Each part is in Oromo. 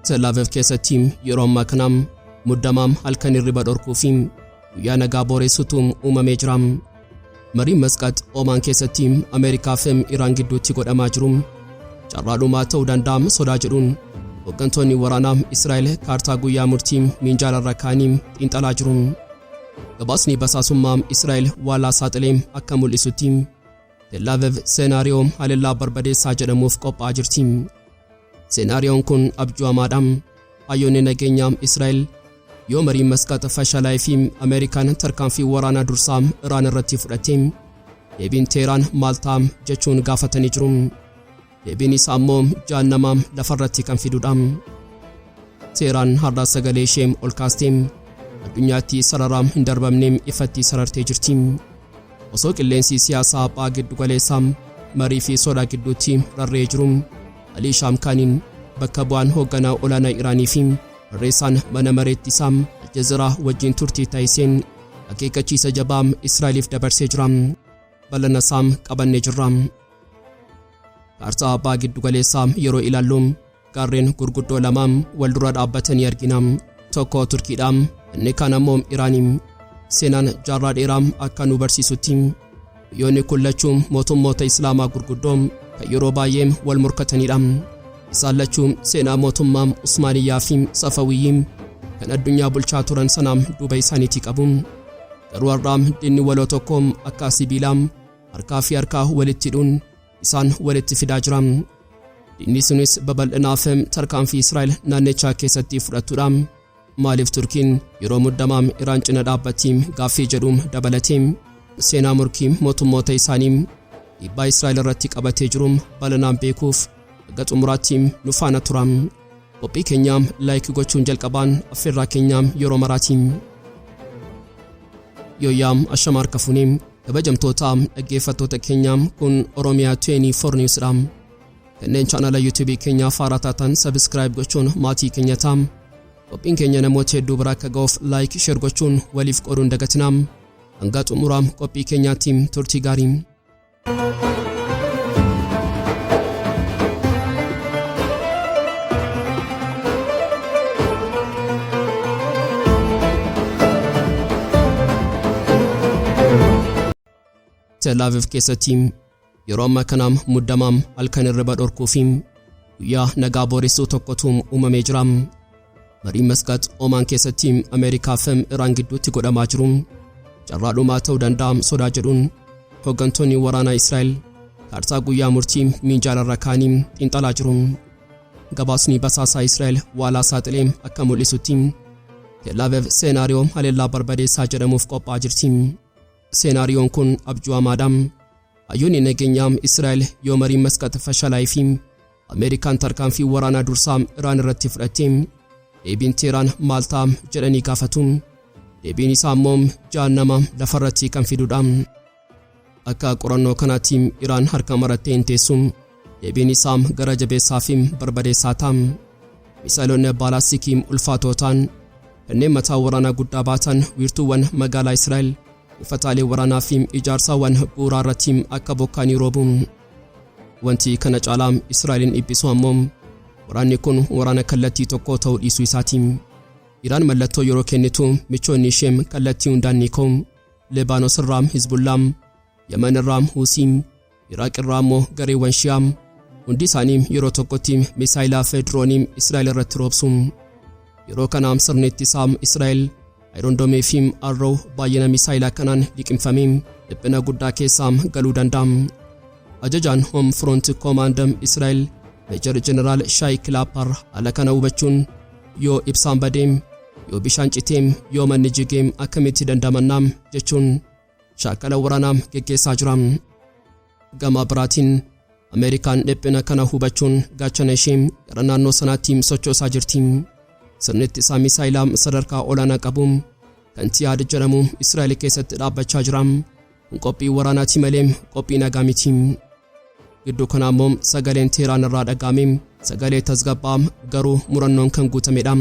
Tel Aviv keessatti yeroo ammaa kana muddamaam halkan irriba dhorkuu fi guyyaa nagaa booressutu uumamee jira. Mariin Masqaix Omaan keessatti Ameerikaa fi Iraan gidduutti godhamaa jiru. Carraadhumaa ta'uu danda'a sodaa jedhuun hooggantoonni waraanaa Israa'el kaartaa guyyaa murtii minjaalarra kaa'anii xiinxalaa jiru. Gabaasni basaasummaa Israa'el waalaa Saaxilame akka mul'isutti Tel Aviv seenaariyoo Haleellaa barbadeessaa jedhamuuf qophaa'aa jirti. Seenaariyoon kun abjuu hamaadha. Hayyoonni nageenyaa Israa'el yoo Mariin Masqaix fashalaa'ee fi Ameerikaan tarkaanfii waraanaa dursaa Iraan irratti fudhatte deebiin Teheraan maal ta'a jechuun gaafatanii jiru. Deebiin isaa immoo jahannama lafarratti kan fidudha. Teheraan har'a sagalee ishee ol kaastee addunyaatti sararaan hin darbamne ifatti sarartee jirti. Osoo qilleensi siyaasaa abbaa giddu galeessaa Marii fi Sodaa gidduutti rarra'ee jiru, Alii Shaamkaaniin bakka bu'aan hoogganaa olaanaa Iraanii fi barreessaan mana mareetti isaa Aljazeeraa wajjin turtii taasiseen akeekkachiisa jabaa Israa'eliif dabarsee jira. Bal'ina isaa qabannee jirra. Kaartaa abbaa giddu galeessaa yeroo ilaallu gaarreen gurguddoo lama wal dura dhaabbatanii argina. Tokko Turkiidha, inni kaan ammoo Iraanii. Seenaan jaarraa dheeraa akka nu barsiisutti biyyoonni kun lachuu mootummoota Islaamaa gurguddoo kan yeroo baay'ee wal morkatanidha. Isaan lachuu seenaa mootummaa Osmaaniyaa fi Safawiyyii kan addunyaa bulchaa turan sanaa duuba isaaniitii qabu. Garuu har'a diinni waloo tokko akka sibiilaa harkaa fi harkaa walitti hidhuun isaan walitti fidaa jira. Diinni sunis babal'inaa fi tarkaanfii Israa'el naannichaa keessatti fudhattudha. Maaliif Turkiin yeroo muddamaa Iraan cina dhaabbatti gaaffii jedhuun dabalatee seenaa murkii mootummoota isaanii dhiibbaa Israa'el irratti qabatee jiru bal'inaan beekuuf aga xumuraatti nu faana tura. Qophii keenya laayik gochuun jalqabaan affeerraa keenya yeroo maraati. Yooyaa ashama harka fuunee kabajamtoota dhaggeeffattoota keenya kun Oromiyaa 24 Newsdha. Kanneen chaanala YouTube keenya faaraa taatan subscribe gochuun maatii keenya ta'aa. Qophiin keenya namoota hedduu bira akka ga'uuf laayik sheer gochuun waliif qooduun dagatinaa. Hanga xumuraa qophii keenyaatti turtii gaarii. Tel Aviv keessatti yeroo ammaa kana muddamaam halkan irriba dhorkuu fi guyyaa nagaa booressuu tokkotu uumamee jira. Mariin Masqaix Omaan keessatti Ameerikaa fi Iraan gidduutti godhamaa jiru. Carraadhumaa ta'uu danda'a sodaa jedhuun hooggantoonni waraanaa Israa'el kaartaa guyyaa murtii minjaalarra kaa'anii xiinxalaa jiru. Gabaasni basaasaa Israa'el waalaa Saaxilame akka mul'isutti Tel Aviv seenaariyoo Haleellaa barbadeessaa jedhamuuf qophaa'aa jirti. Seenaariyoon kun abjuu hamaadha. Hayyoonni nageenyaa Israa'el yoo Mariin Masqaix fashalaa'ee fi Ameerikaan tarkaanfii waraanaa dursaa Iraan irratti fudhatte deebiin Teheraan maal ta'a jedhanii gaafatu. Deebiin isaa immoo jahannama lafarratti kan fidudha. Akka qorannoo kanaatti Iraan harka marattee hin teessu. Deebiin isaa gara jabeessaa fi barbadeessaa ta'a. Misaa'ilonni baalaastikii ulfaatoo ta'an kanneen mataa waraanaa guddaa baatan wiirtuuwwan magaalaa Israa'el uffatalee waraanaa fi ijaarsaawwan bu'uuraa irratti akka bokkaanii roobu. Wanti kana caalaa Israa'elin dhiphisu ammoo waraanni kun waraana kallattii tokko ta'uu dhiisuu isaati. Iraan mallattoo yeroo kennitu michoonni ishee kallattii hundaan ni ka'u. Libaanos irraa Hizbullah, Yemen irraa Huusii, Iraaq irraa immoo gareewwan Shi'aa hundi isaanii yeroo tokkotti misaayilaa fi diroonii Israa'el irratti roobsu. Yeroo kana sirni ittisaa Israa'el Irondomee fi Arrow baay'ina misaayilaa kanaan liqimfamee dhiphina guddaa keessa galuu danda'a. Ajajaan Home Front Command Israa'el Major General Shai Klappar ala kana hubachuun yoo ibsaan badee yoo bishaan citee yoo manni jigee akkamitti dandamannaa jechuun shaakala waraanaa geggeessaa jira. Gama biraatiin Ameerikaan dhiphina kana hubachuun gaachana ishee gara naannoo sanaatti sochoosaa jirti. Sirni ittisaa misaayilaa sadarkaa olaanaa qabu kan Tiyaad jedhamu Israa'el keessatti dhaabbachaa jira. Qophii waraanaati malee qophii nagaa miti. Gidduu kana immoo sagaleen Teheraan irraa dhaga'ame sagalee tasgabbaa garuu murannoon kan guutamedha.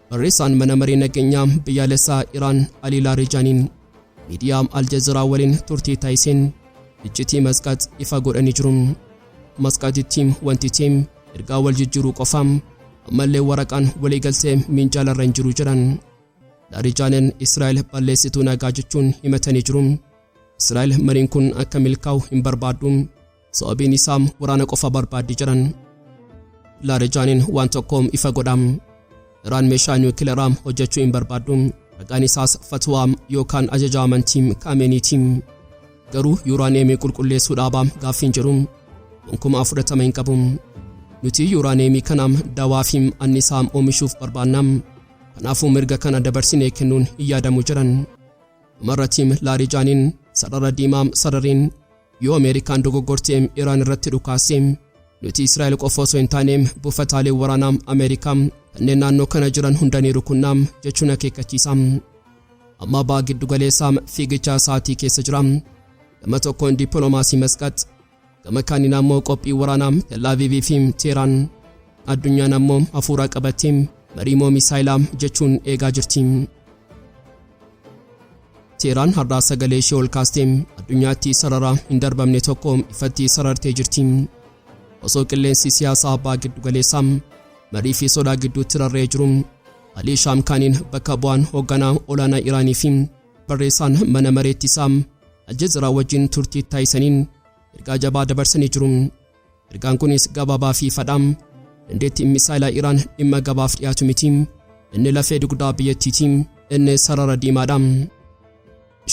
Barreessaan mana marii nageenyaa biyyaalessaa Iraan Alii Laarijaaniin miidiyaa Aljazeeraa waliin turtii taasiseen iccitii Masqaix ifa godhanii jiru. Masqaixittiin wanti ergaa wal jijjiiruu qofaam ammallee waraqaan waliigaltee minjaalarra hin jiru jedhan. Laarijaaniin Israa'el balleessituu nagaa jechuun himatanii jiru. Israa'el mariin kun akka milkaa'u hin barbaaddu, sababiin isaa waraana qofa barbaaddi jedhan. Laarijaaniin waan tokkoom ifa godha. Iraan meeshaa niwukileeraa hojjechuu hin barbaaddu, ragaan isaas fatwaa yookaan ajaja amantii Kaameniiti. Garuu yuuraaneemii qulqulleessuu dhaabaa gaaffiin jedhu gonkumaa fudhatama hin qabu. Nuti yuuraaneemii kana dawaa fi annisaa oomishuuf barbaanna, kanaafuu mirga kana dabarsinee kennuun hin yaadamu jedhan. Marratiin Laarijaaniin sarara diimaa sarariin yoo Ameerikaan dogoggortee Iraan irratti dhukaasee nuti Israa'el qofa osoo hin taane buufataalee waraanaa Ameerikaa kanneen naannoo kana jiran hundanii rukunnaa jechuun akeekkachiisa. Amma ba'a giddu galeessaa fiigicha sa'aatii keessa jira. Gama tokkoon dippiloomaasii Masqaix, gama kaaniin ammoo qophii waraanaa Tel Aviv fi Teheraan. Addunyaan ammoo hafuura qabattee marii misaayilaa jechuun eegaa jirti. Teheraan har'aa sagalee ishee ol kaastee addunyaatti sarara hin darbamne tokko ifatti sarartee jirti. Osoo qilleensi siyaasaa ba'a giddu galeessaa marii fi sodaa gidduutti rarra'ee jiru, Alii Shaamkaaniin bakka bu'aan hoogganaa olaanaa Iraanii fi barreessaan mana mareetti isaa Aljazeeraa wajjin turtii taasisaniin ergaa jabaa dabarsanii jiru. Ergaan kunis gabaabaa fi fadhaa dandeettii misaayilaa Iraan dhimma gabaaf dhiyaatu miti, inni lafee dugdaa biyyattiiti, inni sarara diimaadha.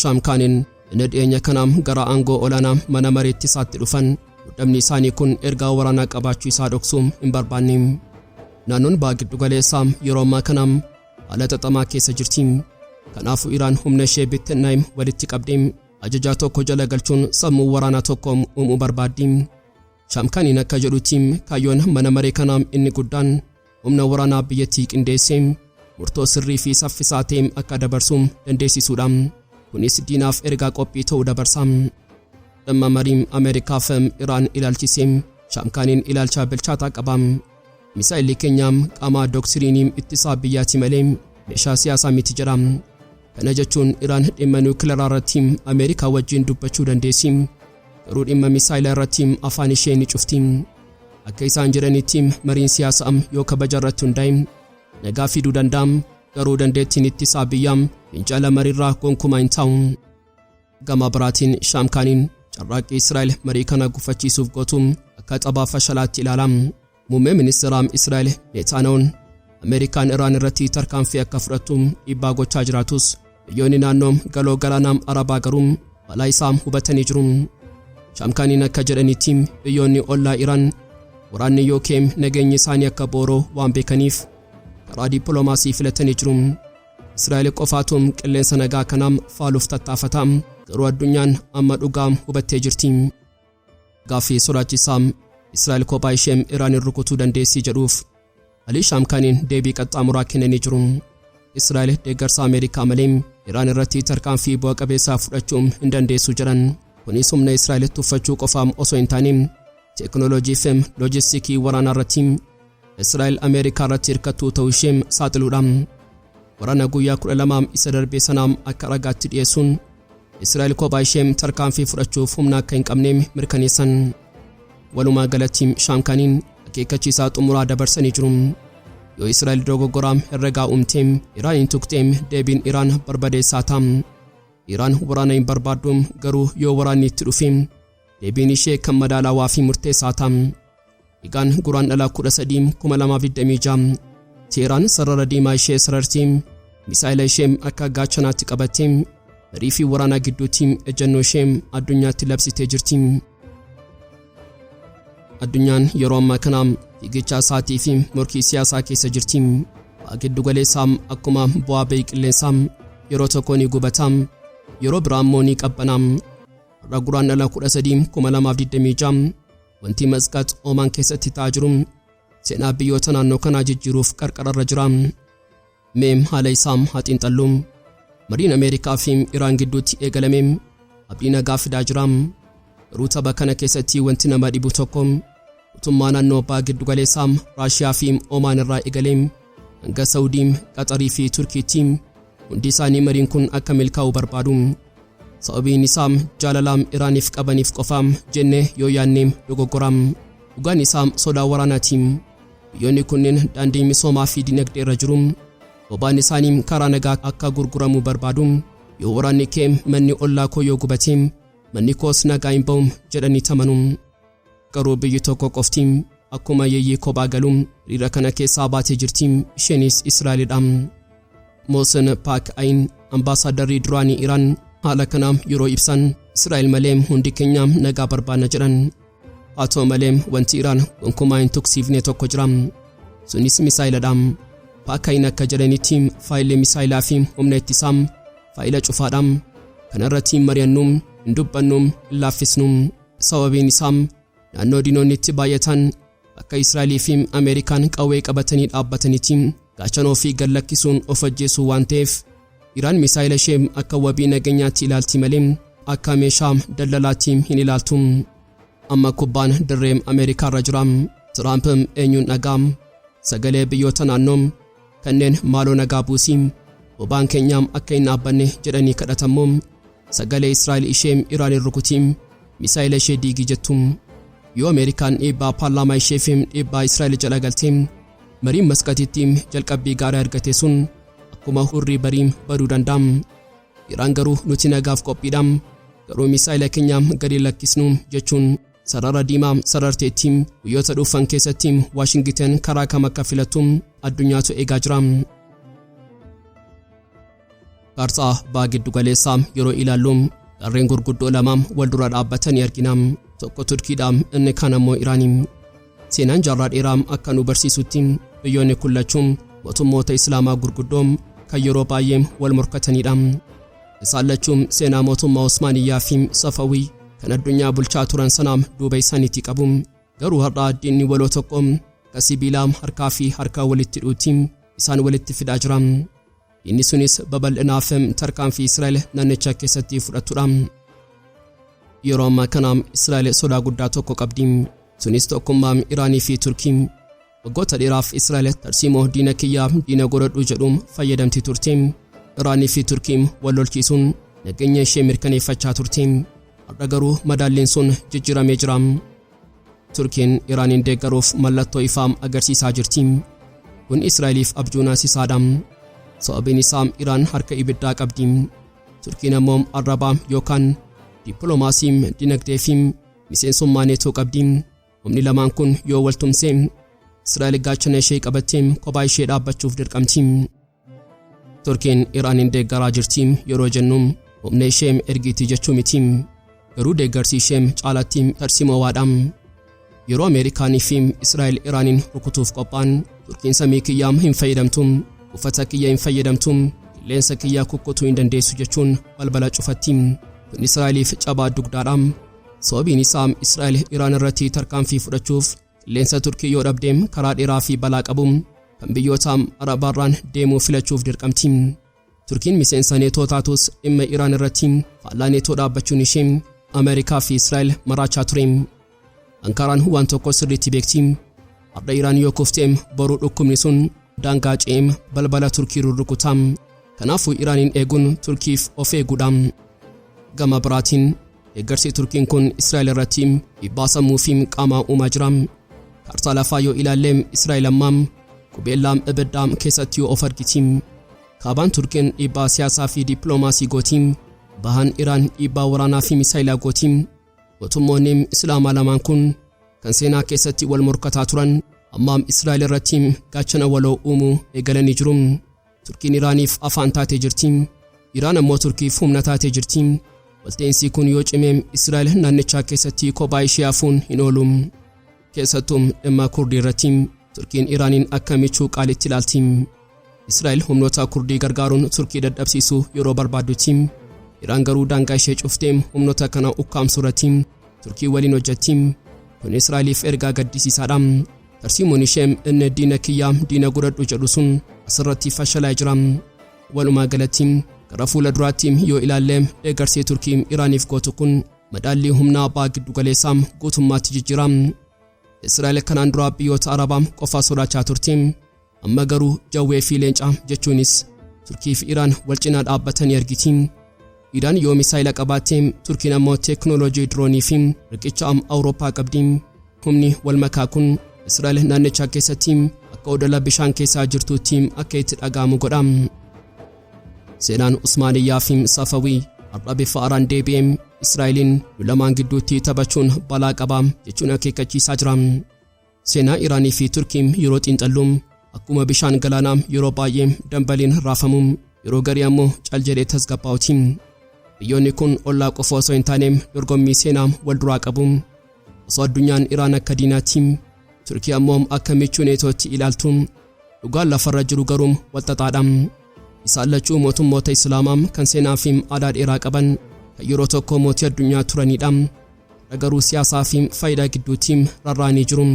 Shaamkaaniin inni dhiyeenya kana gara aangoo olaanaa mana mareetti isaatti dhufan, muddamni isaanii kun ergaa waraanaa qabaachuu isaa dhoksuu hin barbaanne. Naannoon ba'a giddu galeessaa yeroo ammaa kana haala xaxamaa keessa jirti. Kanaafuu Iraan humna ishee bittinnaa'e walitti qabdee ajajaa tokko jala galchuun sammuu waraanaa tokko uumuu barbaaddi. Shaamkaaniin akka jedhutti kaayyoon mana maree kanaa inni guddaan humna waraanaa biyyattii qindeessee murtoo sirrii fi saffisaa ta'e akka dabarsuu dandeessisuudha. Kunis diinaaf ergaa qophii ta'uu dabarsa. Dhimma mariin Ameerikaa fi Iraan ilaalchisee Shaamkaaniin ilaalcha bilchaataa qaba. Misaayilli keenya qaama doktiriinii ittisaa biyyaatti malee meeshaa siyaasaa miti jedha. Kana jechuun Iraan dhimma niwukileeraa irratti Ameerikaa wajjin dubbachuu dandeessi, garuu dhimma misaayilaa irratti afaan ishee ni cufti. Akka isaan jedhanitti mariin siyaasaa yoo kabaja irratti hundaa'e nagaa fiduu danda'a, garuu dandeettiin ittisaa biyyaa Xiinxala mariirraa gonkumaa hin taa'u. Gama biraatiin Shaamkaaniin carraaqqii Israa'el marii kana gufachiisuuf gootu akka taphaa fashalaatti ilaala. Muummee ministeeraa Israa'el Netanyahuun Ameerikaan Iraan irratti tarkaanfii akka fudhattu dhiibbaa gochaa jiraatus, biyyoonni naannoo galoo galaanaa Arabaa garuu balaa isaa hubatanii jiru. Shaamkaaniin akka jedhanitti biyyoonni ollaa Iraan waraanni yookiin nageenyi isaanii akka booroo waan beekaniif karaa dippiloomaasii filatanii jiru. Israa'el qofaatu qilleensa nagaa kanaa faaluuf tattaafata, garuu addunyaan amma dhugaa hubattee jirti. Gaaffii sodaachisaa Israa'el kophaa ishee Iraan rukutuu dandeessi jedhuuf Alii Shaamkaaniin deebii qaxxaamuraa kennanii jiru. Israa'el deeggarsa Ameerikaa malee Iraan irratti tarkaanfii bu'a qabeessaa fudhachuu hin dandeessu jedhan. Kunis humna Israa'el tuffachuu qofaam osoo hin taane teekinooloojii fi loojistiikii waraanaa irratti Israa'el Ameerikaa irratti hirkattuu ta'uu ishee saaxiluudha. Waraana guyyaa 12 isa darbee sanaa akka ragaatti dhiyeessuun Israa'el kophaa ishee tarkaanfii fudhachuuf humna akka hin qabne mirkaneessan. Walumaa galatti Shaamkaaniin akeekkachiisaa xumuraa dabarsanii jiru. Yoo Israa'el dogoggoraa herregaa uumtee Iraan tuqxee deebiin Iraan barbadeessaa ta'a. Iraan waraana hin barbaaddu, garuu yoo waraanni itti dhufe deebiin ishee kan madaalawaa fi murteessaa ta'a. Egaan guraandhala 13 2026 Teheraan sarara diimaa ishee sarartee misaayila ishee akka gaachanaatti qabattee marii fi waraana gidduutti ejjennoo ishee addunyaatti labsitee jirti. Addunyaan yeroo ammaa kana fiigicha sa'aatii fi morkii siyaasaa keessa jirti. Ba'a giddu galeessaa akkuma bu'aa ba'ii qilleensaa yeroo tokko ni gubata, yeroo biraa immoo ni qabbana. Har'a guraandhala 13 2026 wanti Masqaix Omaan keessatti ta'aa jiru seenaa biyyoota naannoo kanaa jijjiiruuf qarqararra jira. Mee haala isaa haa xiinxallu. Mariin Ameerikaa fi Iraan gidduutti eegalame abdii nagaa fidaa jira. Garuu tapha kana keessatti wanti nama dhibu tokko mootummaa naannoo ba'a giddu galeessaa Raashiyaa fi Omaan irraa eegalee hanga Saawudii, Qaxarii fi Turkiitti hundi isaanii mariin kun akka milkaa'u barbaadu. Sababiin isaa jaalala Iraaniif qabaniif qofa jennee yoo yaadne dogoggora. Dhugaan isaa sodaa waraanaati. biyyoonni kunneen daandii misoomaa fi dinagdee irra jiru. Boba'aan isaanii karaa nagaa akka gurguramu barbaadu. Yoo waraanni kee manni ollaa koo yoo gubate manni koos nagaa hin ba'u jedhanii tamanu. Garuu biyyi tokko qofti akkuma yeeyyii kophaa galu hiriira kana keessaa baatee jirti, isheenis Israa'elidha. Moosen Paak Ayin ambaasaaddarri duraanii Iraan haala kana yeroo ibsan Israa'el malee hundi keenya nagaa barbaanna jedhan. Haa ta'u malee wanti Iraan gonkumaa hin tuqsiifne tokko jira, sunis misaayiladha. Paak Ayin akka jedhanitti faayilli misaayilaa fi humna ittisaa faayila cufaadha. Kana irratti mari'annu hin dubbannu hin laaffisnu. Sababiin isaa naannoo diinonni itti baay'atan akka Israa'elii fi Ameerikaan qawwee qabatanii dhaabbatanitti gaachanoo fi gallakkisuun of ajjeesuu waan ta'eef Iraan misaayila ishee akka wabii nageenyaatti ilaalti malee akka meeshaa daldalaatti hin ilaaltu. Amma kubbaan dirree Ameerikaa irra jira. Tiraamp eenyuun dhagaa sagalee biyyoota naannoo kanneen maaloo nagaa buusii boba'aan keenya akka hin dhaabbanne jedhanii kadhatamu sagalee Israa'el ishee Iraan rukutii misaayila ishee diigii jettu. Yoo Ameerikaan dhiibbaa paarlaamaa ishee fi dhiibbaa Israa'el jala galtee Mariin Masqaxitti jalqabbii gaarii argate sun akkuma hurrii barii baduu danda'a. Iraan garuu nuti nagaaf qophiidha, garuu misaayila keenya gadi lakkisnu jechuun sarara diimaa sararteetti guyyoota dhufan keessatti Waashingiten karaa kam akka filattu addunyaatu eegaa jira. Kaartaa baha giddu galeessaa yeroo ilaallu garreen gurguddoo lama wal dura dhaabbatanii argina. Tokko Turkiidha, inni kaan ammoo Iraanii. Seenaan jaarraa dheeraa akka nu barsiisutti biyyoonni kun lachuun mootummoota Islaamaa gurguddoo kan yeroo baay'ee wal morkatanidha. Isaan lachuun seenaa mootummaa Osmaaniyaa fi Safawii kan addunyaa bulchaa turan sanaa duuba isaaniitti qabu. Garuu har'a diinni waloo tokko ka sibiilaa harkaa fi harkaa walitti hidhuutti isaan walitti fidaa jira. Inni sunis babal'inaaf tarkaanfii Israa'el naannicha keessatti fudhatudha. Yeroo ammaa kana Israa'el sodaa guddaa tokko qabdi, sunis tokkummaa Iraanii fi Turkii. Waggoota dheeraaf Israa'el tarsiimoo diina kiyyaa diina godhadhu jedhuun fayyadamti turte. Iraanii fi Turkii wal lolchiisuun nageenya ishee mirkaneeffachaa turte. Har'a garuu madaalliin sun jijjiiramee jira. Turkiin Iraaniin deeggaruuf mallattoo ifaa agarsiisaa jirti. Kun Israa'eliif abjuu naasisaadha. Sababiin isaa Iraan harka ibiddaa qabdi. Turkiin ammoo arrabaa yookaan dippiloomaasii dinagdee fi miseensummaa neetoo qabdi. Humni lamaan kun yoo wal tumse Israa'el gaachana ishee qabattee kophaa ishee dhaabbachuuf dirqamti. Turkiin Iraaniin deeggaraa jirti yeroo jennu humna ishee ergiiti jechuu miti. Garuu deeggarsi ishee caalatti tarsiimoowaadha. Yeroo Ameerikaanii fi Israa'el Iraaniin rukutuuf qophaan Turkiin samii kiyyaa hin fayyadamtu, uffata kiyyaa hin fayyadamtu, qilleensa kiyyaa kukkutuu hin dandeessu jechuun balbala cufatti. Kun Israa'eliif cabaa dugdaadha. Sababiin isaa Israa'el Iraan irratti tarkaanfii fudhachuuf qilleensa Turkii yoo dhabdeem karaa dheeraa fi balaa qabu kan biyyoota Arabaarraan deemuu filachuuf dirqamti. Turkiin miseensa neetoo taatus dhimma Iraan irratti faallaa neetoo dhaabbachuun ishee Ameerikaa fi Israa'el maraachaa ture. Ankaraan waan tokko sirriitti beekti. Har'a Iraan yoo kufteem boruu dhukkubni sun daangaa ce'eem balbala Turkii rurrukuta. Kanaafuu Iraaniin eeguun Turkiif of eeguudha. Gama biraatiin deeggarsi Turkiin kun Israa'el irratti dhiibbaa sammuu fi qaamaa uumaa jira. Kaartaa lafaa yoo ilaalle Israa'el ammaa qubeellaa ibiddaa keessatti yoo of argiti. Kaabaan Turkiin dhiibbaa siyaasaa fi dippiloomaasii gooti. Bahaan Iraan dhiibbaa waraanaa fi misaayilaa gooti. Mootummoonni Islaamaa lamaan kun kan seenaa keessatti wal morkataa turan amma Israa'el irratti gaachana waloo uumuu eegalanii jiru. Turkiin Iraaniif afaan taatee jirti. Iraan ammoo Turkiif humna taatee jirti. Walta'insi kun yoo cimee Israa'el naannichaa keessatti kophaa ishee hafuun hin oolu. Keessattuu dhimma Kurdii irratti Turkiin Iraaniin akka michuu qaalitti ilaalti. Israa'el humnoota Kurdii gargaaruun Turkii dadhabsiisuu yeroo barbaaddutti. Iraan garuu daangaa ishee cuftee humnoota kana ukkaamsuu irratti Turkii waliin hojjetti. Kun Israa'eliif ergaa gaddisiisaadha. Tarsiimoon ishee inni diina kiyyaa diina godhadhu jedhu sun asirratti fashalaa jira. Walumaa galatti gara fuula duraatti yoo ilaalle deeggarsi Turkii Iraaniif gootu kun madaallii humnaa baha giddu galeessaa guutummaatti jijjiira. Israa'el kanaan dura biyyoota Arabaa qofa sodaachaa turte. Amma garuu jawwee fi leencaa jechuunis Turkii fi Iraan wal cinaa dhaabbatanii argiti. Iraan yoo misaayila qabaatte Turkiin ammoo teeknooloojii diroonii fi riqicha Awurooppaa qabdi. Humni wal makaa kun Israa'el naannicha keessatti akka odola bishaan keessaa jirtuutti akka itti dhaga'amu godha. Seenaan Osmaaniyyaa fi Safawii har'a bifa haaraan deebi'ee Israa'eliin lamaan gidduutti taphachuun balaa qaba jechuun akeekkachiisaa jira. Seenaa Iraanii fi Turkii yeroo xiinxallu akkuma bishaan galaanaa yeroo baay'ee dambaliin raafamu yeroo garii ammoo cal jedhee tasgabbaa'uti. Biyyoonni kun ollaa qofa osoo hin taane dorgommii seenaa wal duraa qabu. Osoo addunyaan Iraan akka diinaatti Turkii ammoo akka michuu neetootti ilaaltu dhugaan lafarra jiru garuu walxaxaadha. Isaan lachuu mootummoota Islaamaa kan seenaa fi aadaa dheeraa qaban kan yeroo tokko mootii addunyaa turanidha. Garuu siyaasaa fi faayidaa gidduutti rarraanii jiru.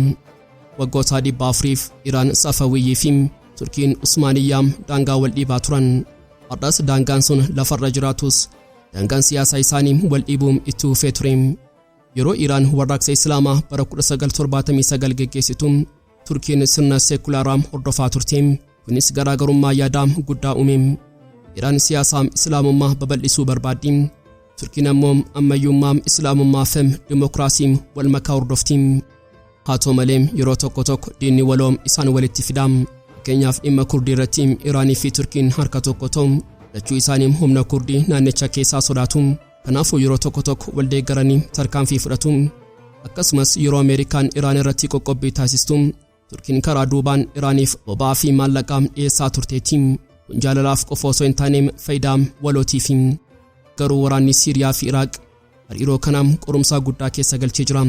Waggoota 400f Iraan Safawiyyii fi Turkiin Osmaaniyyaa daangaa wal dhiibaa turan. Har'as daangaan sun lafarra jiraatus daangaan siyaasaa isaanii wal dhiibuun itti fufee ture. Yeroo Iraan warraaqsa Islaamaa bara 1979 geggeessitu Turkiin sirna seekulaaraa hordofaa turte. Kunis garaagarummaa yaadaa guddaa uume. Iraan siyaasaa Islaamummaa babal'isuu barbaaddi. Turkiin ammoo ammayyummaa Islaamummaa fi dimokiraasii wal makaa hordofti. Haa ta'u malee yeroo tokko diinni waloo isaan walitti fida. Fakkeenyaaf dhimma Kurdii irratti Iraanii fi Turkiin harka tokko ta'u lachuu isaanii humna Kurdii naannicha keessaa sodaatu. Kanaafuu yeroo tokko wal deeggaranii tarkaanfii fudhatu. Akkasumas yeroo Ameerikaan Iraan irratti qoqqobbii taasistu Turkiin karaa duubaan Iraaniif boba'aa fi maallaqaa dhiyeessaa turteetti. Kun jaalalaaf qofa osoo hin taane faayidaa walootiif. Garuu waraanni Siiriyaa fi Iraaq hariiroo kanaan qorumsaa guddaa keessa galchee jira.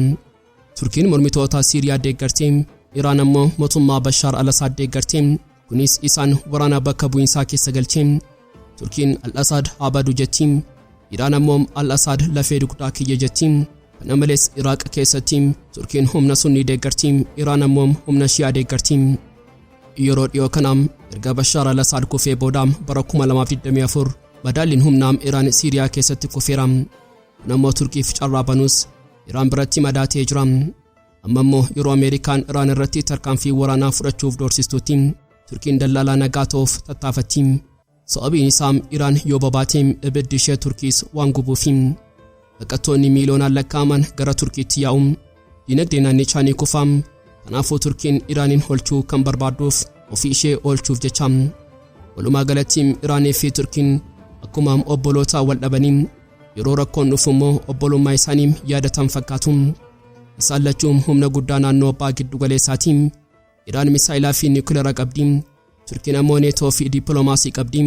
Turkiin mormitoota Siiriyaa deeggartee Iraan ammoo mootummaa Bashaar al-Asaad deeggartee. Kunis isaan waraana bakka bu'iinsaa keessa galchee. Turkiin al-Asaad abadu jetti. Iraan ammoo al-Asaad lafee dugdaa kiyya jetti. Kana malees Iraaq keessatti Turkiin humna Sunnii deeggarti. Iraan ammoo humna Shi'aa deeggarti. Yeroo dhiyoo kanaan erga Bashaar al-Asaad kufee booda bara 2024 madaalliin humnaa Iraan Siiriyaa keessatti kufeera. Kun ammoo Turkiif carraa banuus Iraan biratti madaatee jira. Amma ammoo yeroo Ameerikaan Iraan irratti tarkaanfii waraanaa fudhachuuf doorsistutti Turkiin dallaalaa nagaa ta'uuf tattaafatti. Sababiin isaa Iraan yoo babaatee ibiddi ishee Turkiis waan gubuufi. Baqattoonni miiliyoonaan lakkaa'aman gara Turkiitti yaa'u. Dinagdee naannichaa ni kufa. Kanaafuu Turkiin Iraanin holchuu kan barbaadduuf ofii ishee oolchuuf jecha. Walumaa galatti Iraanii fi Turkiin akkuma obboloota wal dhabanii yeroo rakkoon dhufu immoo obbolummaa isaanii yaadatan fakkaatu. Isaan lachuu humna guddaa naannoo abbaa giddu galeessaati. Iraan misaayilaa fi niikuleera qabdi. Turkiin ammoo neetoo fi dippiloomaasii qabdi.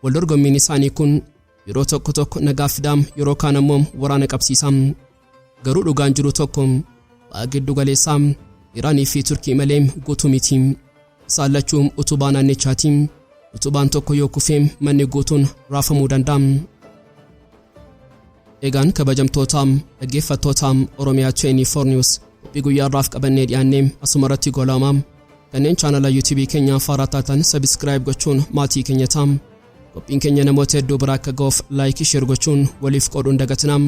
Wal dorgommiin isaanii kun yeroo tokko nagaa fidaa yeroo kaan ammoo waraana qabsiisa. Garuu dhugaan jiru tokko abbaa giddu galeessaa Iraanii fi Turkii malee guutuu miti. Isaan lachuu utubaa naannichaati. Utubaan tokko yoo kufee manni guutuun raafamuu danda'a. Egaan kabajamtoota dhaggeeffattoota Oromiyaa 24 News qophii guyyaarraaf qabannee dhiyaannee asumarratti goolama. Kanneen chaanala YouTube keenya faaraa taatan subscribe gochuun maatii keenya ta'aa. Qophiin keenya namoota hedduu bira akka ga'uuf like share gochuun waliif qooduun dagatinaa.